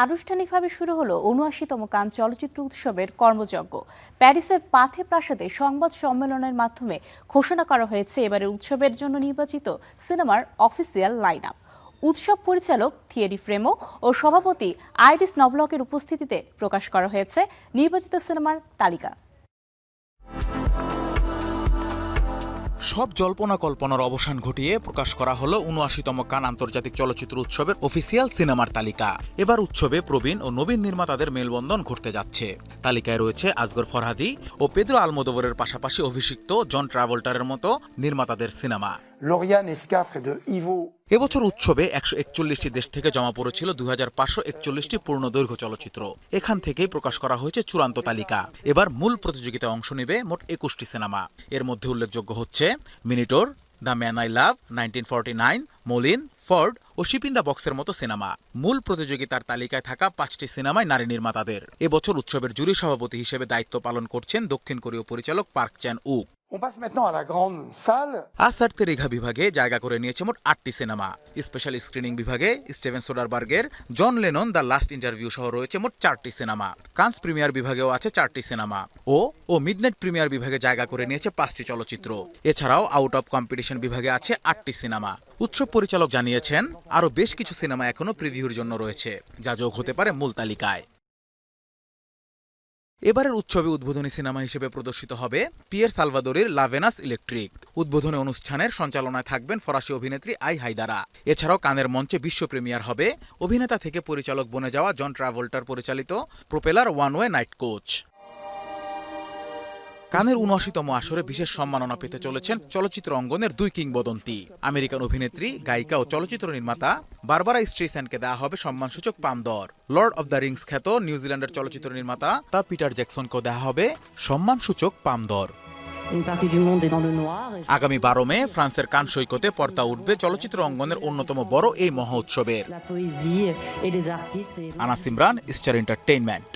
আনুষ্ঠানিকভাবে শুরু হলো ৭৯তম কান চলচ্চিত্র উৎসবের কর্মযজ্ঞ। প্যারিসের পাথে প্রাসাদে সংবাদ সম্মেলনের মাধ্যমে ঘোষণা করা হয়েছে এবারের উৎসবের জন্য নির্বাচিত সিনেমার অফিসিয়াল লাইন আপ। উৎসব পরিচালক থিয়েরি ফ্রেমো ও সভাপতি আইরিস নভলকের উপস্থিতিতে প্রকাশ করা হয়েছে নির্বাচিত সিনেমার তালিকা। সব জল্পনা কল্পনার অবসান ঘটিয়ে প্রকাশ করা হলো ৭৯তম কান আন্তর্জাতিক চলচ্চিত্র উৎসবের অফিসিয়াল সিনেমার তালিকা। এবার উৎসবে প্রবীণ ও নবীন নির্মাতাদের মেলবন্ধন ঘটতে যাচ্ছে। তালিকায় রয়েছে আসগর ফরহাদি ও পেদ্রো আলমোদোভারের পাশাপাশি অভিষিক্ত জন ট্রাভোল্টারের মতো নির্মাতাদের সিনেমা। এবছর উৎসবে ১৪১টি দেশ থেকে জমা পড়েছিল ২৫৪১টি পূর্ণদৈর্ঘ্য চলচ্চিত্র। এখান থেকেই প্রকাশ করা হয়েছে চূড়ান্ত তালিকা। এবার মূল প্রতিযোগিতায় অংশ নেবে মোট ২১টি সিনেমা। এর মধ্যে উল্লেখযোগ্য হচ্ছে মিনিটোর, দ্য ম্যান আই লাভ, 1949, মলিন, ফর্ড ও শিপ ইন দ্য বক্সের মতো সিনেমা। মূল প্রতিযোগিতার তালিকায় থাকা 5টি সিনেমায় নারী নির্মাতাদের। এবছর উৎসবের জুরি সভাপতি হিসেবে দায়িত্ব পালন করছেন দক্ষিণ কোরীয় পরিচালক পার্ক চ্যান উক। আসার্তে রেঘা বিভাগে জায়গা করে নিয়েছে মোট 8টি সিনেমা। স্পেশাল স্ক্রিনিং বিভাগে স্টিভেন সোডারবার্গের John Lennon the last interview সহ রয়েছে মোট 4টি সিনেমা। কান্স প্রিমিয়ার বিভাগেও আছে 4টি সিনেমা ও মিডনাইট প্রিমিয়ার বিভাগে জায়গা করে নিয়েছে 5টি চলচ্চিত্র। এছাড়াও আউট অফ কম্পিটিশন বিভাগে আছে 8টি সিনেমা। উৎসব পরিচালক জানিয়েছেন আরও বেশ কিছু সিনেমা এখনো প্রিভিউর জন্য রয়েছে, যা যোগ হতে পারে মূল তালিকায়। এবারের উৎসবে উদ্বোধনী সিনেমা হিসেবে প্রদর্শিত হবে পিয়ের সালভাদোরের লা ভেনাস ইলেকট্রিক। উদ্বোধনী অনুষ্ঠানের সঞ্চালনায় থাকবেন ফরাসি অভিনেত্রী আই হায়দারা। এছাড়াও কানের মঞ্চে বিশ্ব প্রিমিয়ার হবে অভিনেতা থেকে পরিচালক বনে যাওয়া জন ট্রাভোল্টার পরিচালিত propeller one way night coach. কানের ৭৯তম আসরে বিশেষ সম্মাননা পেতে চলেছেন চলচ্চিত্র অঙ্গনের 2 কিংবদন্তি। আমেরিকান অভিনেত্রী, গায়িকা ও চলচ্চিত্র নির্মাতা বারবারা স্ট্রেইস্যান্ডকে দেওয়া হবে সম্মানসূচক পাম দর। লর্ড অব দ্য রিংস খ্যাত নিউজিল্যান্ডের চলচ্চিত্র নির্মাতা পিটার জ্যাকসনকেও দেওয়া হবে সম্মানসূচক পাম দর। আগামী 12 মে ফ্রান্সের কান সৈকতে পর্দা উঠবে চলচ্চিত্র অঙ্গনের অন্যতম বড় এই মহোৎসবের। Anas Imran, star entertainment.